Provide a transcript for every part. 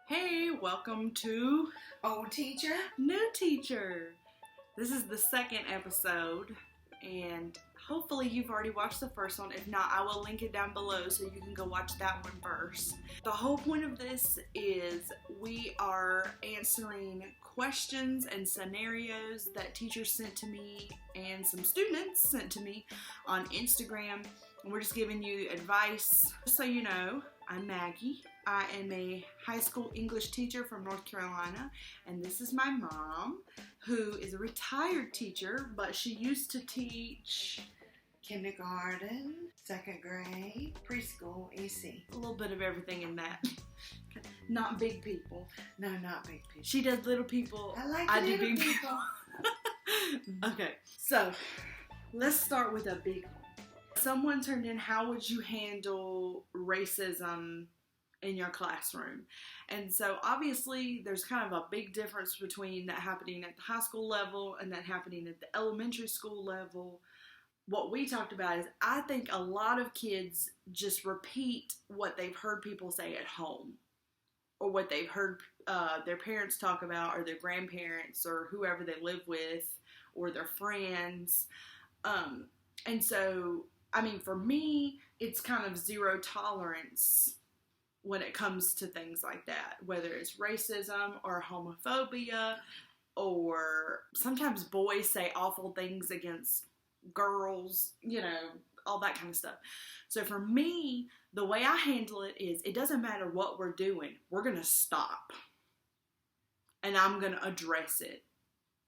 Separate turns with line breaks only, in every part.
Hey, welcome to
Old Teacher.
New Teacher. This is the second episode, and hopefully you've already watched the first one. If not, I will link it down below so you can go watch that one first. The whole point of this is we are answering questions and scenarios that teachers sent to me and some students sent to me on Instagram, and we're just giving you advice. Just so you know, I'm Maggie. I am a high school English teacher from North Carolina, and this is my mom, who is a retired teacher, but she used to teach
Kindergarten, second grade, preschool, EC.
a little bit of everything in that. Not big people.
No, not big people.
She does little people.
I
do
little
big
people.
Okay, so let's start with a big one. Someone turned in, how would you handle racism in your classroom? And so obviously there's kind of a big difference between that happening at the high school level and that happening at the elementary school level. What we talked about is I think a lot of kids just repeat what they've heard people say at home, or what they've heard their parents talk about, or their grandparents, or whoever they live with, or their friends. And so, I mean, for me, it's kind of zero tolerance when it comes to things like that, whether it's racism or homophobia, or sometimes boys say awful things against girls, all that kind of stuff. So for me, the way I handle it is, it doesn't matter what we're doing, we're going to stop. And I'm going to address it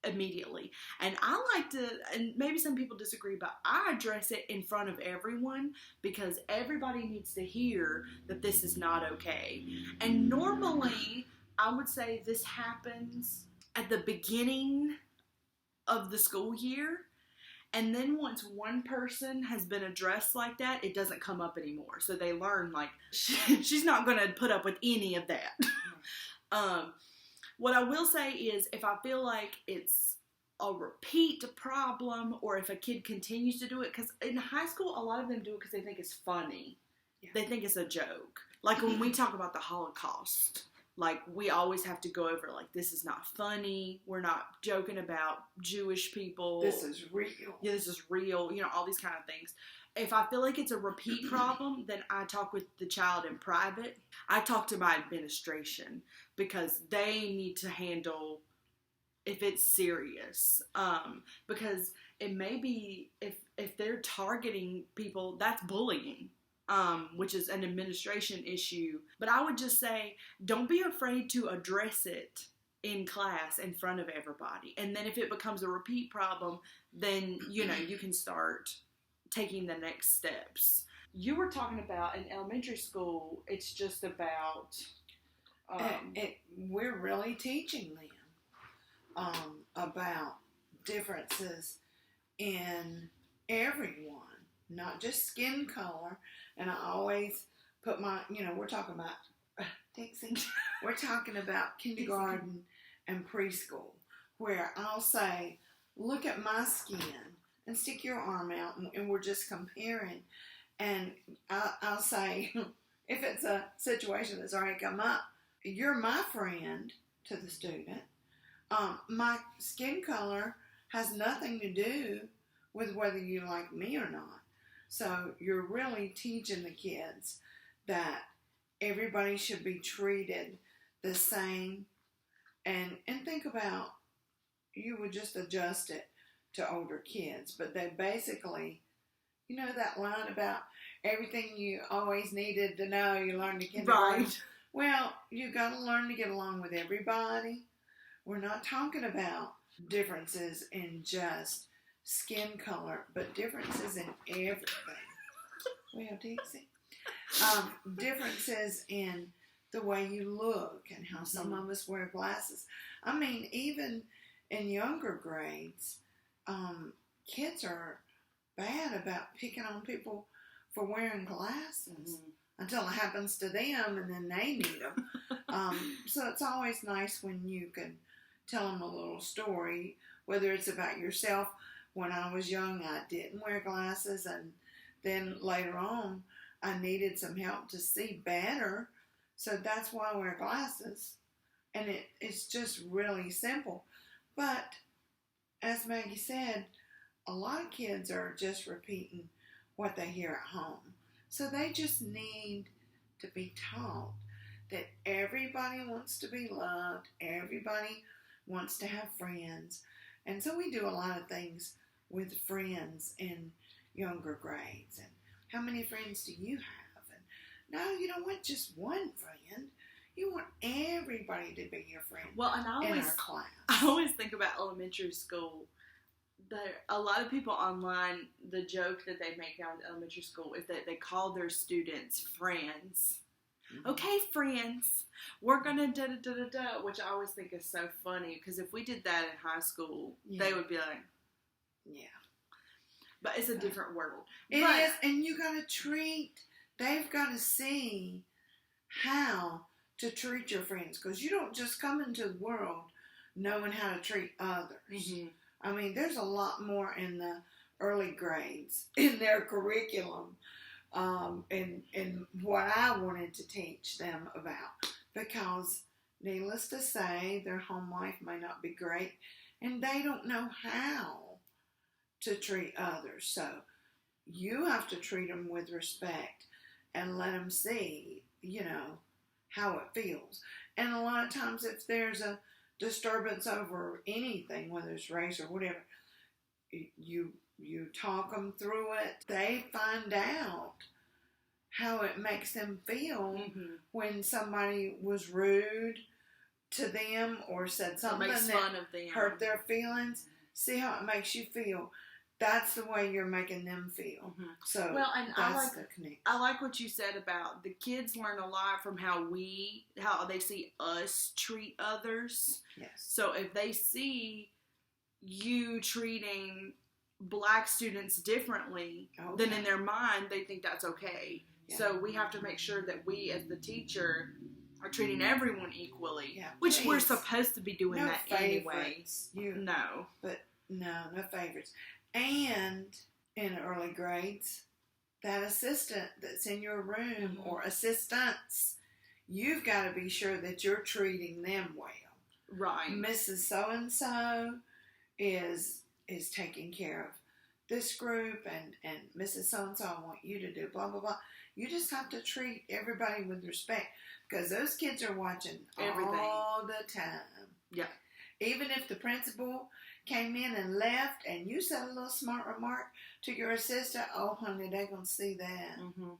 immediately. And I like to, and maybe some people disagree, but I address it in front of everyone because everybody needs to hear that this is not okay. And normally, I would say this happens at the beginning of the school year. And then once one person has been addressed like that, it doesn't come up anymore. So they learn, like, she's not going to put up with any of that. What I will say is, if I feel like it's a repeat problem, or if a kid continues to do it, because in high school, a lot of them do it because they think it's funny. Yeah. They think it's a joke. Like when we talk about the Holocaust, like we always have to go over, like, this is not funny. We're not joking about Jewish people.
This is real.
Yeah, this is real. All these kind of things. If I feel like it's a repeat problem, then I talk with the child in private. I talk to my administration because they need to handle if it's serious. Because it may be, if they're targeting people, that's bullying, which is an administration issue. But I would just say, don't be afraid to address it in class in front of everybody. And then if it becomes a repeat problem, then, you can start taking the next steps. You were talking about in elementary school, it's just about...
we're really teaching them about differences in everyone, not just skin color. And I always put my, we're talking about, Dixie, we're talking about kindergarten and preschool, where I'll say, look at my skin, and stick your arm out, and we're just comparing. And I'll say, if it's a situation that's already come up, you're my friend to the student. My skin color has nothing to do with whether you like me or not. So you're really teaching the kids that everybody should be treated the same. And think about, you would just adjust it to older kids, but they basically, that line about everything you always needed to know, you learned in kindergarten.
Right.
Well, you got to learn to get along with everybody. We're not talking about differences in just skin color, but differences in everything. Well, Dixie, differences in the way you look and how some of us wear glasses. I mean, even in younger grades, kids are bad about picking on people for wearing glasses until it happens to them, and then they need them. So it's always nice when you can tell them a little story, whether it's about yourself. When I was young, I didn't wear glasses, and then later on, I needed some help to see better, So that's why I wear glasses. And it's just really simple. But as Maggie said, a lot of kids are just repeating what they hear at home. So they just need to be taught that everybody wants to be loved, everybody wants to have friends. And so we do a lot of things with friends in younger grades. And how many friends do you have? And no, you don't want just one friend. You want everybody to be your friend.
Well, and
in our class.
I always think about elementary school. A lot of people online, the joke that they make now in elementary school is that they call their students friends. Mm-hmm. Okay, friends, we're gonna da-da-da-da-da, which I always think is so funny, because if we did that in high school, they would be like,
yeah.
But it's a different world.
It is, and you gotta they've gotta see how to treat your friends, because you don't just come into the world knowing how to treat others. Mm-hmm. I mean, there's a lot more in the early grades in their curriculum, and what I wanted to teach them about, because needless to say, their home life may not be great, and they don't know how to treat others. So you have to treat them with respect and let them see, how it feels. And a lot of times if there's a disturbance over anything, whether it's race or whatever, you talk them through it. They find out how it makes them feel when somebody was rude to them or said something that hurt their feelings. See how it makes you feel. That's the way you're making them feel. Mm-hmm. So that's the connection.
I like what you said about the kids learn a lot from how they see us treat others.
Yes.
So if they see you treating black students differently, then in their mind they think that's okay. Yeah. So we have to make sure that we, as the teacher, are treating everyone equally, which we're supposed to be doing that
favorites.
Anyway.
No favorites. And in early grades, that assistant that's in your room or assistants, you've got to be sure that you're treating them well.
Right.
Mrs. So-and-so is taking care of this group, and Mrs. So-and-so, I want you to do blah, blah, blah. You just have to treat everybody with respect, because those kids are watching everything all the time.
Yeah.
Even if the principal came in and left and you said a little smart remark to your assistant, oh, honey, they're going to see that.
Mm-hmm.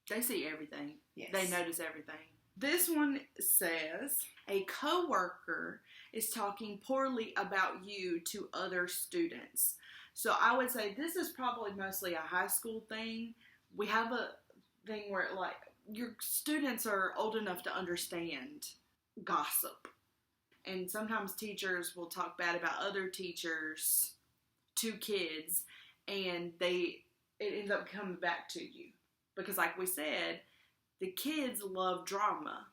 They see everything.
Yes.
They notice everything. This one says, a coworker is talking poorly about you to other students. So I would say this is probably mostly a high school thing. We have a thing where, like, your students are old enough to understand gossip. And sometimes teachers will talk bad about other teachers to kids, and it ends up coming back to you. Because like we said, the kids love drama.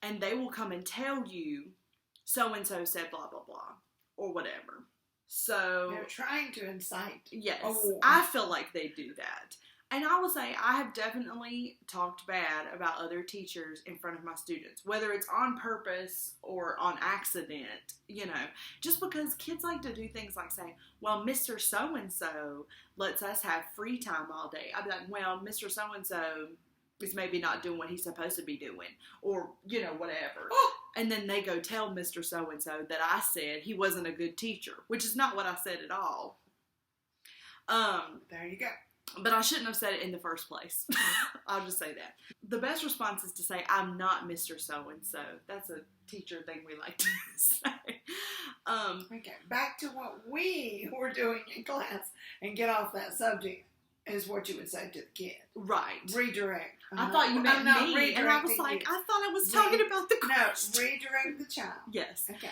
And they will come and tell you, so-and-so said blah, blah, blah, or whatever. So
they're trying to incite.
Yes, I feel like they do that. And I will say, I have definitely talked bad about other teachers in front of my students, whether it's on purpose or on accident, just because kids like to do things like say, well, Mr. So-and-so lets us have free time all day. I'd be like, well, Mr. So-and-so is maybe not doing what he's supposed to be doing, or, whatever. And then they go tell Mr. So-and-so that I said he wasn't a good teacher, which is not what I said at all.
There you go.
But I shouldn't have said it in the first place. I'll just say that. The best response is to say, I'm not Mr. So-and-so. That's a teacher thing we like to say.
Okay, back to what we were doing in class and get off that subject is what you would say to the kid.
Right.
Redirect.
I thought you meant me, and I was like, I thought I was talking about the question.
No, redirect the child.
Yes.
Okay.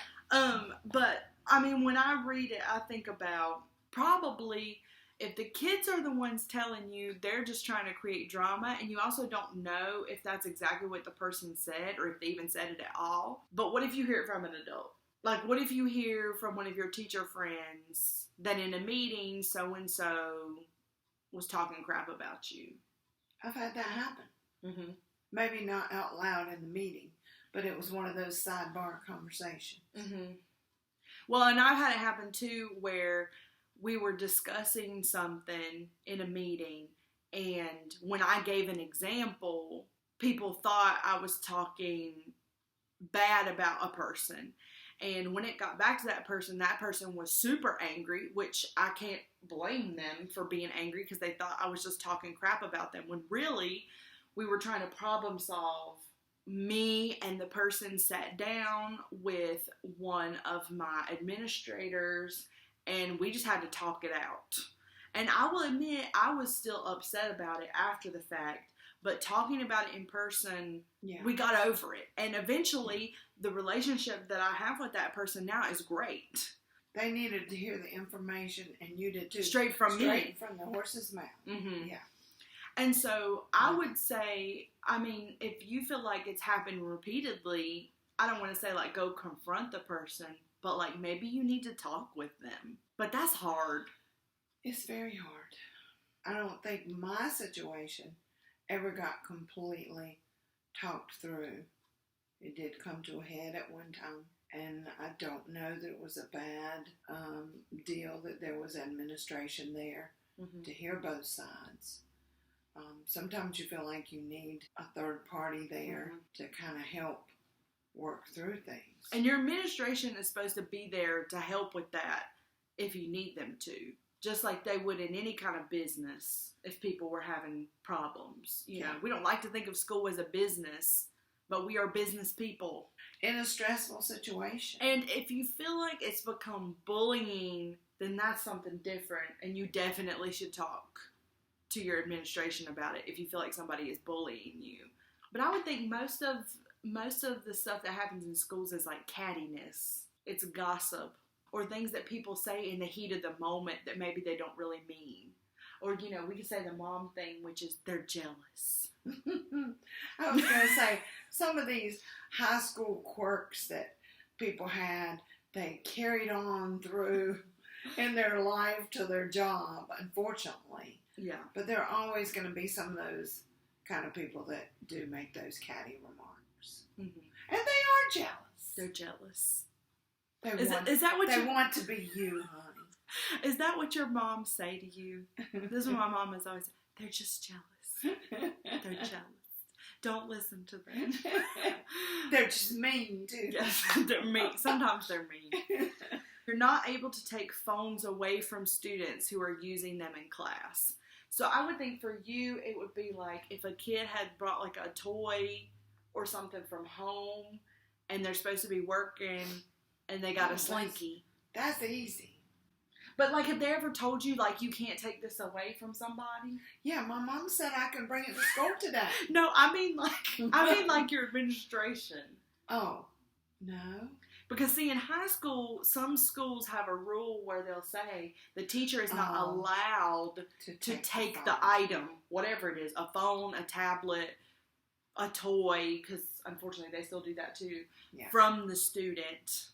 But, I mean, when I read it, I think about probably if the kids are the ones telling you, they're just trying to create drama, and you also don't know if that's exactly what the person said or if they even said it at all. But what if you hear it from an adult? Like, what if you hear from one of your teacher friends that in a meeting, so-and-so was talking crap about you?
I've had that happen.
Mm-hmm.
Maybe not out loud in the meeting, but it was one of those sidebar conversations.
Mm-hmm. Well, and I've had it happen too where we were discussing something in a meeting, and when I gave an example, people thought I was talking bad about a person. And when it got back to that person was super angry, which I can't blame them for being angry because they thought I was just talking crap about them, when really we were trying to problem solve. Me and the person sat down with one of my administrators, and we just had to talk it out. And I will admit, I was still upset about it after the fact, but talking about it in person, we got over it. And eventually, the relationship that I have with that person now is great.
They needed to hear the information, and you did too.
Straight from
the horse's mouth.
Mm-hmm. Yeah. And so I would say, I mean, if you feel like it's happened repeatedly, I don't want to say like go confront the person, but like maybe you need to talk with them. But that's hard.
It's very hard. I don't think my situation ever got completely talked through. It did come to a head at one time, and I don't know that it was a bad deal that there was administration there to hear both sides. Sometimes you feel like you need a third party there to kind of help work through things.
And your administration is supposed to be there to help with that if you need them to. Just like they would in any kind of business if people were having problems. You know, we don't like to think of school as a business, but we are business people.
In a stressful situation.
And if you feel like it's become bullying, then that's something different, and you definitely should talk to your administration about it if you feel like somebody is bullying you. But I would think most of the stuff that happens in schools is like cattiness. It's gossip or things that people say in the heat of the moment that maybe they don't really mean. Or, you know, we could say the mom thing, which is they're jealous.
I was going to say, some of these high school quirks that people had, they carried on through in their life to their job, unfortunately.
Yeah.
But there are always going to be some of those kind of people that do make those catty remarks. Mm-hmm. And they are jealous.
They're jealous.
They want to be you, honey.
Is that what your mom say to you? This is what my mom has always said. They're just jealous. They're jealous. Don't listen to them.
They're just mean, too.
Yes, they're mean. Sometimes they're mean. You're not able to take phones away from students who are using them in class. So I would think for you, it would be like if a kid had brought like a toy or something from home and they're supposed to be working and they got a slinky.
That's easy.
But like if they ever told you like you can't take this away from somebody?
Yeah, my mom said I can bring it to school today.
No, I mean like your administration.
Oh, no.
Because, see, in high school, some schools have a rule where they'll say the teacher is not allowed to take the item, whatever it is, a phone, a tablet, a toy, because unfortunately they still do that too, from the student.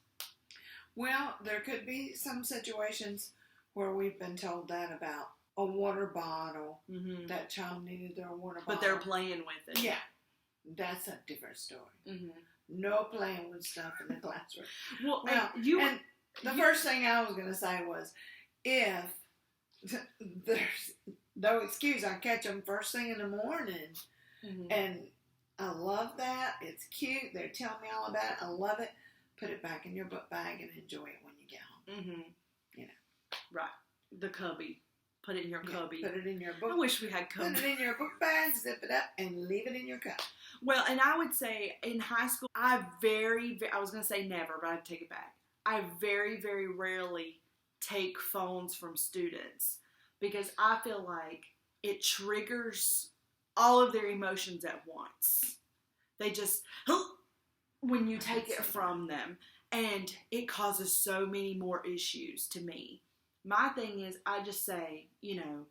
Well, there could be some situations where we've been told that about a water bottle. Mm-hmm. That child needed their water bottle.
But they're playing with it.
Yeah. That's a different story. Mm-hmm. No playing with stuff in the classroom. Well, and the first thing I was going to say was, if there's no excuse, I catch them first thing in the morning, and I love that. It's cute. They're telling me all about it. I love it. Put it back in your book bag and enjoy it when you get home. Mm-hmm. You know,
right? The cubby. Put it in your cubby.
Put it in your book.
I wish we had cubby.
Put it in your book bag, zip it up, and leave it in your cup.
Well, and I would say in high school, I was going to say never, but I'd take it back. I very, very rarely take phones from students because I feel like it triggers all of their emotions at once. They just, when you take it from them, and it causes so many more issues to me. My thing is, I just say, you know,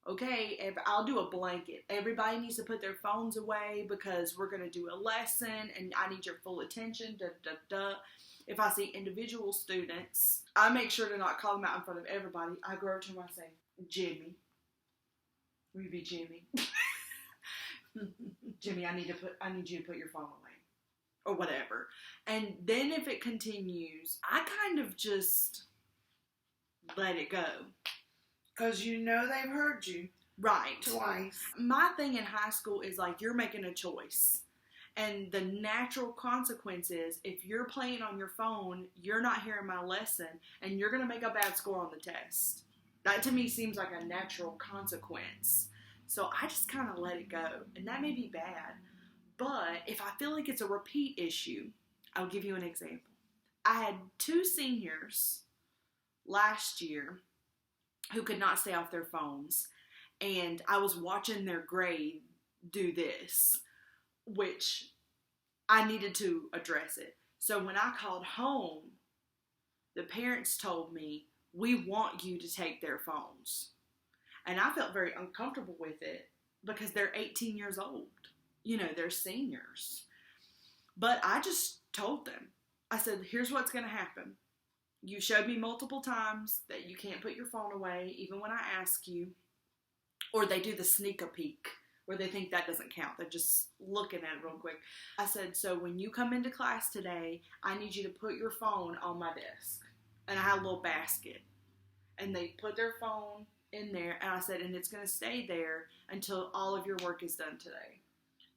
okay, I'll do a blanket. Everybody needs to put their phones away because we're going to do a lesson and I need your full attention, If I see individual students, I make sure to not call them out in front of everybody. I go over to them and I say, Jimmy. Will you be Jimmy? Jimmy, I need you to put your phone away. Or whatever. And then if it continues, I kind of just let it go.
Because you know they've heard you.
Right.
Twice.
My thing in high school is like you're making a choice. And the natural consequence is if you're playing on your phone, you're not hearing my lesson, and you're going to make a bad score on the test. That to me seems like a natural consequence. So I just kind of let it go. And that may be bad. But if I feel like it's a repeat issue, I'll give you an example. I had 2 seniors last year who could not stay off their phones. And I was watching their grade do this, which I needed to address it. So when I called home, the parents told me, we want you to take their phones. And I felt very uncomfortable with it because they're 18 years old. You know, they're seniors. But I just told them. I said, here's what's going to happen. You showed me multiple times that you can't put your phone away, even when I ask you. Or they do the sneak a peek, where they think that doesn't count. They're just looking at it real quick. I said, so when you come into class today, I need you to put your phone on my desk. And I had a little basket. And they put their phone in there. And I said, and it's going to stay there until all of your work is done today.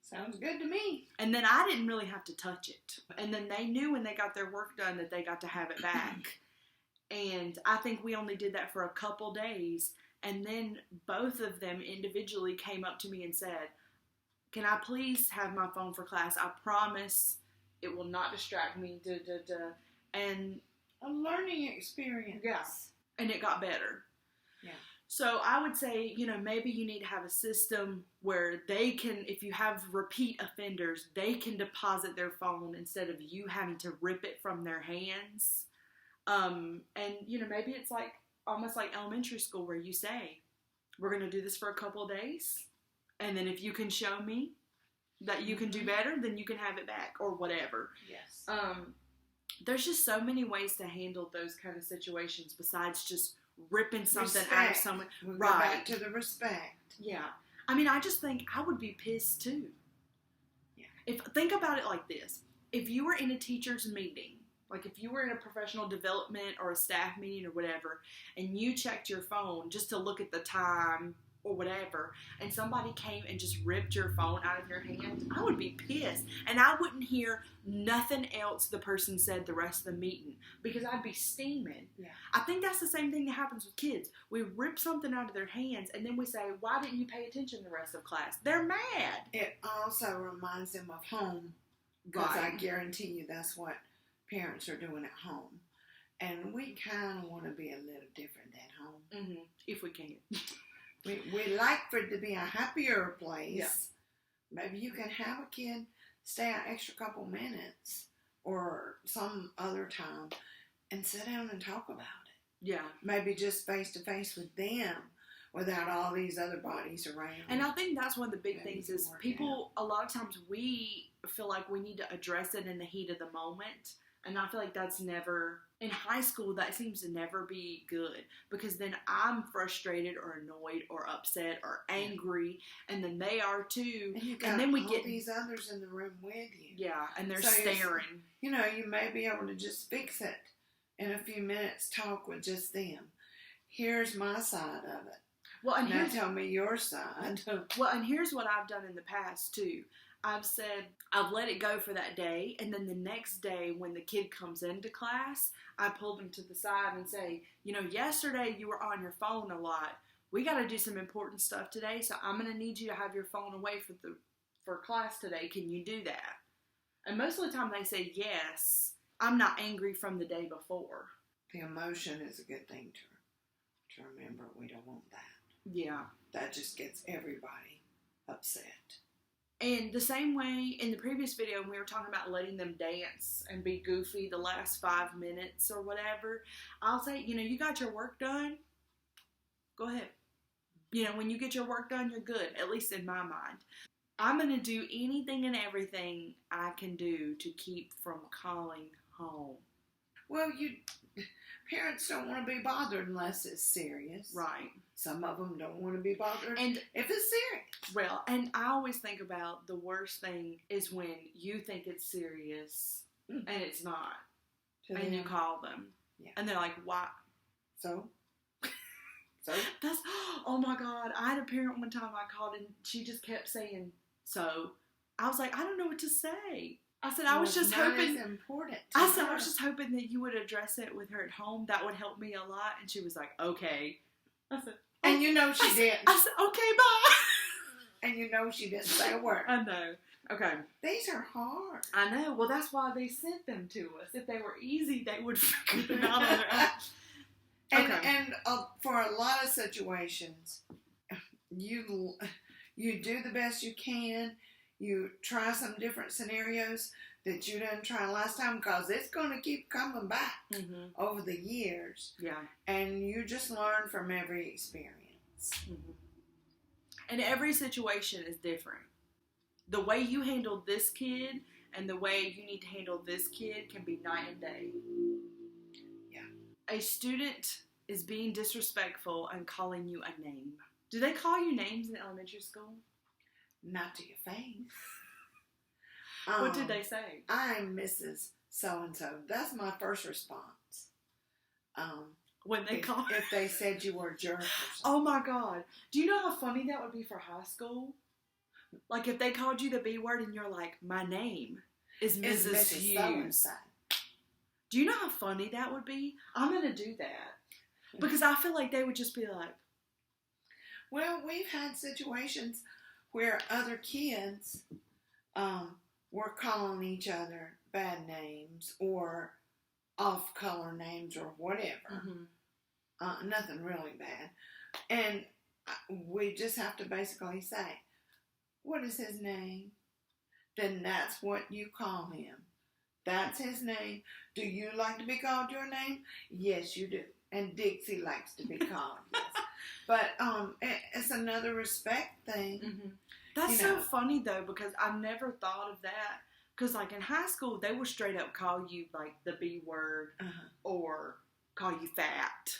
Sounds good to me.
And then I didn't really have to touch it. And then they knew when they got their work done that they got to have it back. And I think we only did that for a couple days. And then both of them individually came up to me and said, can I please have my phone for class? I promise it will not distract me. And
a learning experience.
Yeah. And it got better.
Yeah.
So I would say, you know, maybe you need to have a system where they can, if you have repeat offenders, they can deposit their phone instead of you having to rip it from their hands. And, you know, maybe it's like, almost like elementary school where you say, we're going to do this for a couple of days. And then if you can show me that you can do better, then you can have it back or whatever.
Yes.
There's just so many ways to handle those kind of situations besides just ripping something out of someone.
We'll go back to the respect.
Yeah. I mean, I just think I would be pissed too.
Yeah.
Think about it like this. If you were in a teacher's meeting, like if you were in a professional development or a staff meeting or whatever, and you checked your phone just to look at the time or whatever, and somebody came and just ripped your phone out of your hand, I would be pissed. And I wouldn't hear nothing else the person said the rest of the meeting because I'd be steaming.
Yeah.
I think that's the same thing that happens with kids. We rip something out of their hands and then we say, why didn't you pay attention the rest of class? They're mad.
It also reminds them of home because I guarantee you that's what parents are doing at home. And we kind of want to be a little different at home.
Mm-hmm. If we can.
We like for it to be a happier place.
Yeah.
Maybe you can have a kid stay an extra couple minutes or some other time and sit down and talk about it.
Yeah.
Maybe just face to face with them without all these other bodies around.
And I think that's one of the big things is people, a lot of times we feel like we need to address it in the heat of the moment. And I feel like that's never, in high school, that seems to never be good. Because then I'm frustrated or annoyed or upset or angry. And then they are too.
And then we get these others in the room with you.
Yeah, and they're staring.
You may be able to just fix it in a few minutes, talk with just them. Here's my side of it. Well, and now tell me your side.
Well, and here's what I've done in the past too. I've said, I've let it go for that day, and then the next day when the kid comes into class, I pull them to the side and say, yesterday you were on your phone a lot. We got to do some important stuff today, so I'm going to need you to have your phone away for class today. Can you do that? And most of the time they say yes. I'm not angry from the day before.
The emotion is a good thing to remember. We don't want that.
Yeah.
That just gets everybody upset.
And the same way in the previous video, when we were talking about letting them dance and be goofy the last 5 minutes or whatever, I'll say, you got your work done, go ahead. When you get your work done, you're good, at least in my mind. I'm going to do anything and everything I can do to keep from calling home.
Well, parents don't want to be bothered unless it's serious.
Right.
Some of them don't want to be bothered
And
if it's serious.
well, and I always think about the worst thing is when you think it's serious and it's not, and you call them, and they're like, "Why?"
So
That's, oh my God. I had a parent one time I called and she just kept saying, "So." I was like, "I don't know what to say." I said, I was just hoping.
Important.
I said, I was just hoping that you would address it with her at home. That would help me a lot. And she was like, "Okay." I said,
and you know she didn't.
I said, "Okay, bye."
And you know she didn't say a word.
I know. Okay.
These are hard.
I know. Well, that's why they sent them to us. If they were easy, they would figure them out on their own.
And for a lot of situations, you do the best you can. You try some different scenarios that you didn't try last time because it's going to keep coming back over the years.
Yeah.
And you just learn from every experience.
Mm-hmm. And every situation is different. The way you handle this kid and the way you need to handle this kid can be night and day.
Yeah.
A student is being disrespectful and calling you a name. Do they call you names in elementary school?
Not to your face.
What did they say?
"I'm Mrs. So-and-so." That's my first response.
When they call,
if they said you were a jerk or something.
Oh my God. Do you know how funny that would be for high school? Like if they called you the B word and you're like, "My name is Mrs. Hughes." So-and-so. Do you know how funny that would be? I'm going to do that. Because I feel like they would just be like.
Well, we've had situations where other kids were calling each other bad names or off-color names or whatever. Nothing really bad. And we just have to basically say, "What is his name?" Then that's what you call him. That's his name. Do you like to be called your name? Yes, you do. And Dixie likes to be called. Yes. But it's another respect thing.
That's so funny though, because I never thought of that. Because like in high school, they would straight up call you like the B word or call you fat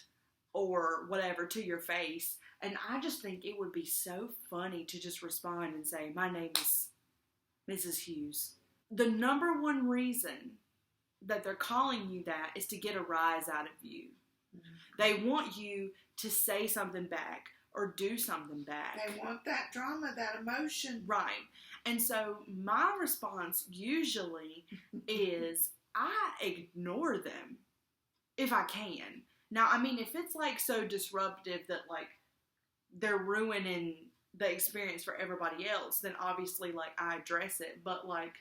or whatever to your face. And I just think it would be so funny to just respond and say, "My name is Mrs. Hughes." The number one reason that they're calling you that is to get a rise out of you. They want you to say something back or do something back.
They want that drama, that emotion.
Right. And so my response usually is I ignore them if I can. Now, I mean, if it's like so disruptive that like they're ruining the experience for everybody else, then obviously like I address it. But like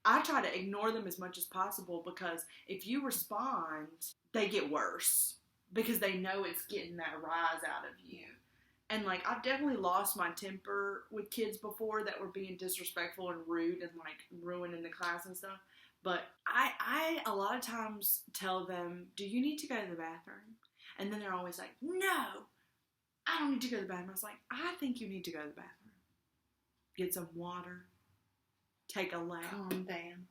I try to ignore them as much as possible because if you respond, they get worse because they know it's getting that rise out of you. And like I've definitely lost my temper with kids before that were being disrespectful and rude and like ruining the class and stuff. But I a lot of times tell them, "Do you need to go to the bathroom?" And then they're always like, "No, I don't need to go to the bathroom." I was like, "I think you need to go to the bathroom. Get some water. Take a lap.
Calm down."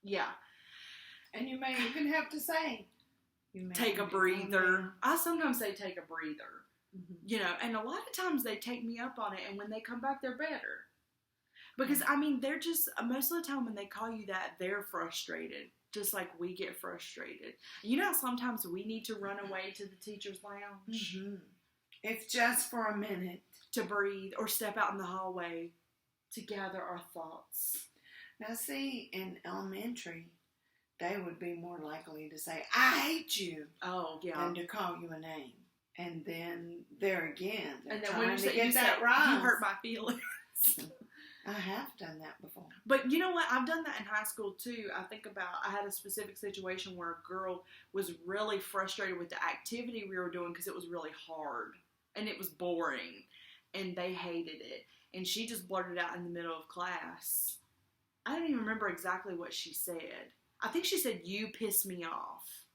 Yeah.
And you may even have to say,
"Take a breather." I sometimes say take a breather. You know, and a lot of times they take me up on it, and when they come back, they're better. Because, I mean, they're just, most of the time when they call you that, they're frustrated, just like we get frustrated. You know, sometimes we need to run away to the teacher's lounge.
If just for a minute.
To breathe, or step out in the hallway to gather our thoughts.
Now, see, in elementary, they would be more likely to say, "I hate you."
Oh, yeah.
Than to call you a name. And then there again, they're
and then
trying
when
to get that rise.
You hurt my feelings.
I have done that before.
But you know what? I've done that in high school too. I had a specific situation where a girl was really frustrated with the activity we were doing because it was really hard and it was boring and they hated it. And she just blurted out in the middle of class. I don't even remember exactly what she said. I think she said, "You piss me off,"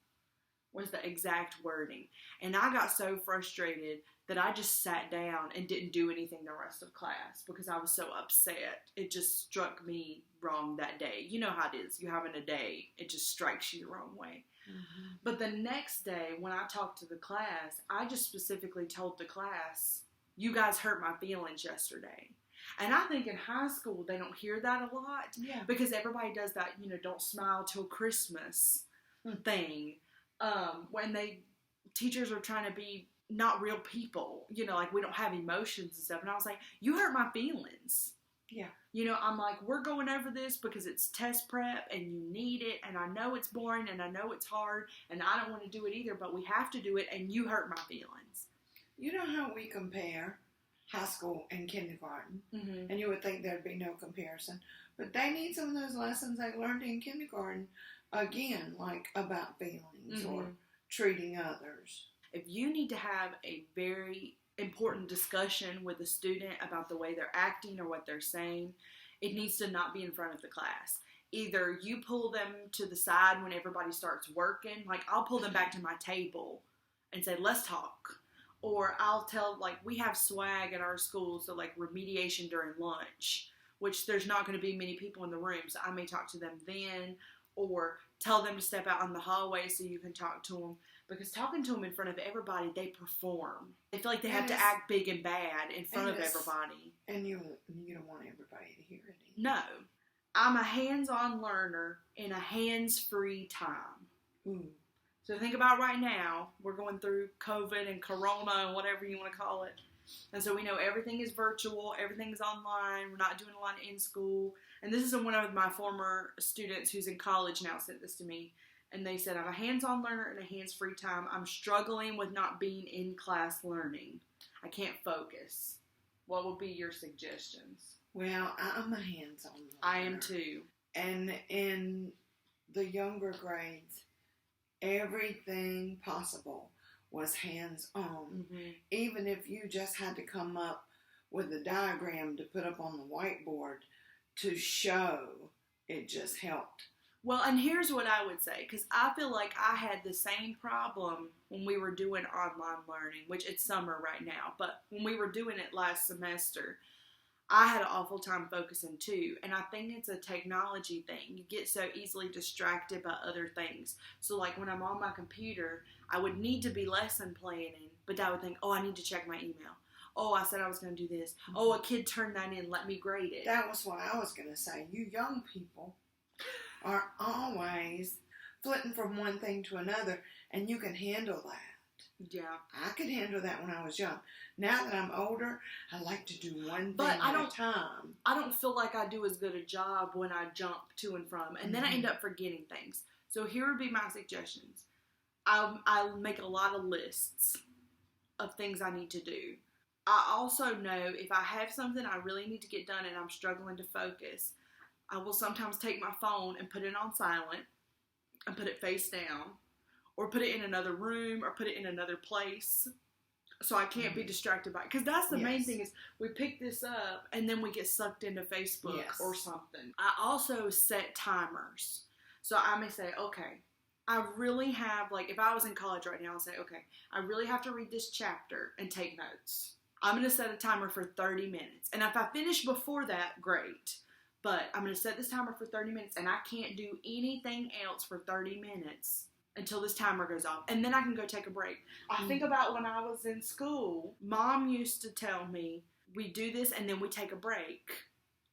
was the exact wording. And I got so frustrated that I just sat down and didn't do anything the rest of class because I was so upset. It just struck me wrong that day. You know how it is. You're having a day. It just strikes you the wrong way.
Mm-hmm.
But the next day, when I talked to the class, I just specifically told the class, you guys hurt my feelings yesterday. And I think in high school, they don't hear that a lot.
Yeah.
Because everybody does that, don't smile till Christmas thing. When teachers are trying to be not real people, like we don't have emotions and stuff. And I was like, you hurt my feelings.
Yeah.
I'm like, we're going over this because it's test prep and you need it. And I know it's boring and I know it's hard and I don't want to do it either, but we have to do it and you hurt my feelings.
You know how we compare high school and kindergarten?
Mm-hmm.
And you would think there'd be no comparison. But they need some of those lessons they learned in kindergarten, again, like about feelings or treating others.
If you need to have a very important discussion with a student about the way they're acting or what they're saying, it needs to not be in front of the class. Either you pull them to the side when everybody starts working, like I'll pull them back to my table and say, let's talk. Or I'll tell, like, we have swag at our school, so like remediation during lunch, which there's not going to be many people in the room, so I may talk to them then, or tell them to step out in the hallway so you can talk to them. Because talking to them in front of everybody, they perform. They feel like they have to act big and bad in front of everybody.
And you don't want everybody to hear it either.
No. I'm a hands-on learner in a hands-free time.
Ooh.
So think about right now, we're going through COVID and Corona and whatever you want to call it. And so we know everything is virtual, everything's online, we're not doing a lot in school. And this is one of my former students who's in college now sent this to me. And they said, I'm a hands-on learner in a hands-free time. I'm struggling with not being in class learning. I can't focus. What would be your suggestions?
Well, I'm a hands-on learner.
I am too.
And in the younger grades, everything possible was hands-on.
Mm-hmm.
Even if you just had to come up with a diagram to put up on the whiteboard to show, it just helped.
Well, and here's what I would say, because I feel like I had the same problem when we were doing online learning, which it's summer right now, but when we were doing it last semester, I had an awful time focusing too, and I think it's a technology thing. You get so easily distracted by other things. So like when I'm on my computer, I would need to be lesson planning, but I would think, oh, I need to check my email. Oh, I said I was going to do this. Oh, a kid turned that in, let me grade it.
That was what I was going to say. You young people are always flitting from one thing to another, and you can handle that.
Yeah.
I could handle that when I was young. Now that I'm older, I like to do one thing at a time.
I don't feel like I do as good a job when I jump to and from, and then I end up forgetting things. So here would be my suggestions. I'll make a lot of lists of things I need to do. I also know if I have something I really need to get done and I'm struggling to focus, I will sometimes take my phone and put it on silent and put it face down, or put it in another room or put it in another place so I can't be distracted by it. Because that's the main thing is we pick this up and then we get sucked into Facebook or something. I also set timers. So I may say, okay, I really have, like if I was in college right now, I'll say, okay, I really have to read this chapter and take notes. I'm going to set a timer for 30 minutes. And if I finish before that, great. But I'm going to set this timer for 30 minutes, and I can't do anything else for 30 minutes until this timer goes off. And then I can go take a break. I think about when I was in school, Mom used to tell me, we do this, and then we take a break.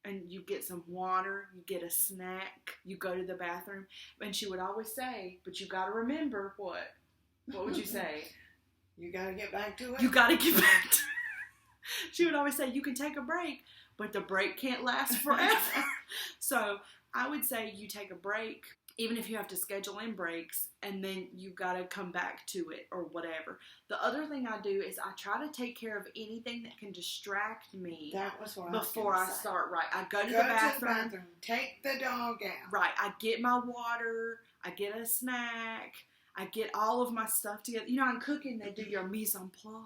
And you get some water, you get a snack, you go to the bathroom. And she would always say, but you got to remember what? What would you say?
You got to get back to it.
You got to get back to it. She would always say, you can take a break, but the break can't last forever. So I would say you take a break, even if you have to schedule in breaks, and then you got to come back to it or whatever. The other thing I do is I try to take care of anything that can distract me.
That was what
before I
say.
start. Right, I go to the bathroom.
Take the dog out.
Right, I get my water. I get a snack. I get all of my stuff together. You know, in cooking, they do your mise en place.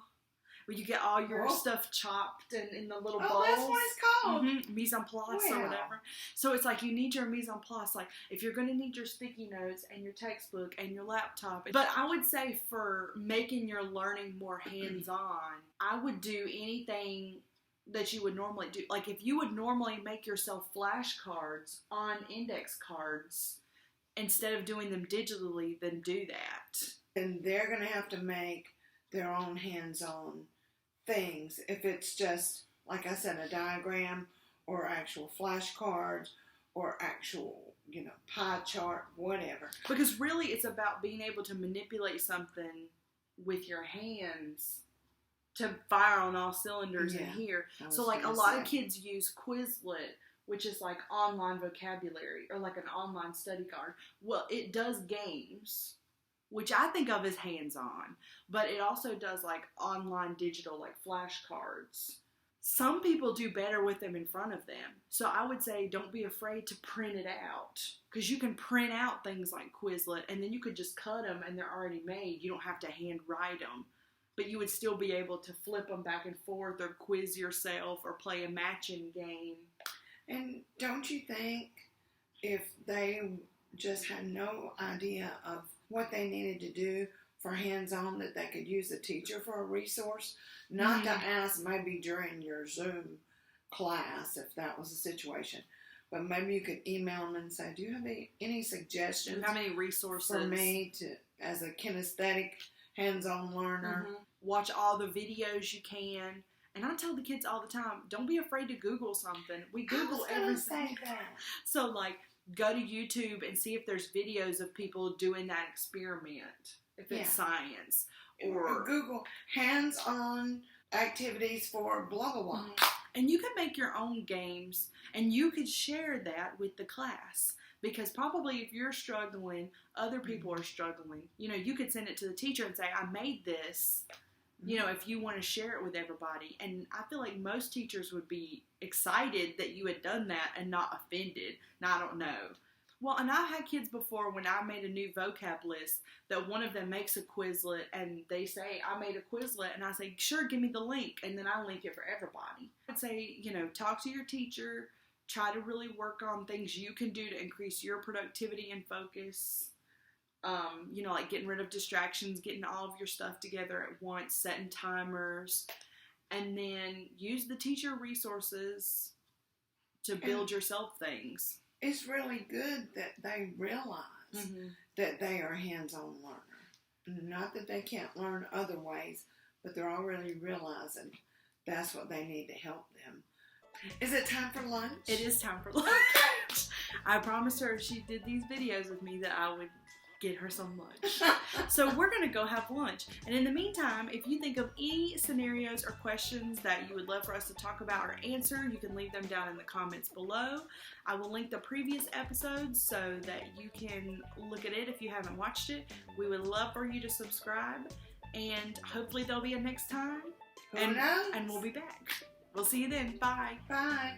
where you get all your
Oh.
stuff chopped and in the little
Oh,
bowls.
that's what it's called.
Mm-hmm. Mise en place or
Wow.
whatever. So it's like you need your mise en place. Like if you're going to need your sticky notes and your textbook and your laptop. But I would say for making your learning more hands-on, I would do anything that you would normally do. Like if you would normally make yourself flashcards on index cards instead of doing them digitally, then do that.
And they're going to have to make their own hands-on things. If it's just, like I said, a diagram or actual flashcards or actual, pie chart, whatever.
Because really it's about being able to manipulate something with your hands to fire on all cylinders in here. So like a lot of kids use Quizlet, which is like online vocabulary or like an online study card. Well, it does games, which I think of as hands-on, but it also does like online digital, like flashcards. Some people do better with them in front of them. So I would say don't be afraid to print it out, because you can print out things like Quizlet and then you could just cut them and they're already made. You don't have to hand write them, but you would still be able to flip them back and forth or quiz yourself or play a matching game.
And don't you think if they just had no idea of what they needed to do for hands-on, that they could use a teacher for a resource? Not to ask maybe during your Zoom class, if that was the situation, but maybe you could email them and say, do you have any suggestions?
How many resources
for me to, as a kinesthetic hands-on learner?
Watch all the videos you can. And I tell the kids all the time, don't be afraid to Google something. We Google everything. So like, go to YouTube and see if there's videos of people doing that experiment. If it's science. Or
Google hands-on activities for blah, blah, blah.
And you can make your own games, and you could share that with the class. Because probably if you're struggling, other people are struggling. You could send it to the teacher and say, I made this. If you want to share it with everybody. And I feel like most teachers would be excited that you had done that and not offended. Now, I don't know. Well, and I've had kids before when I made a new vocab list that one of them makes a Quizlet and they say, I made a Quizlet, and I say, sure, give me the link, and then I link it for everybody. I'd say, talk to your teacher, try to really work on things you can do to increase your productivity and focus. Like getting rid of distractions, getting all of your stuff together at once, setting timers, and then use the teacher resources to build yourself things.
It's really good that they realize that they are a hands-on learner. Not that they can't learn other ways, but they're already realizing that's what they need to help them. Is it time for lunch?
It is time for lunch. I promised her if she did these videos with me that I would get her some lunch. So we're going to go have lunch. And in the meantime, if you think of any scenarios or questions that you would love for us to talk about or answer, you can leave them down in the comments below. I will link the previous episodes so that you can look at it if you haven't watched it. We would love for you to subscribe, and hopefully there'll be a next time. And we'll be back. We'll see you then. Bye.
Bye.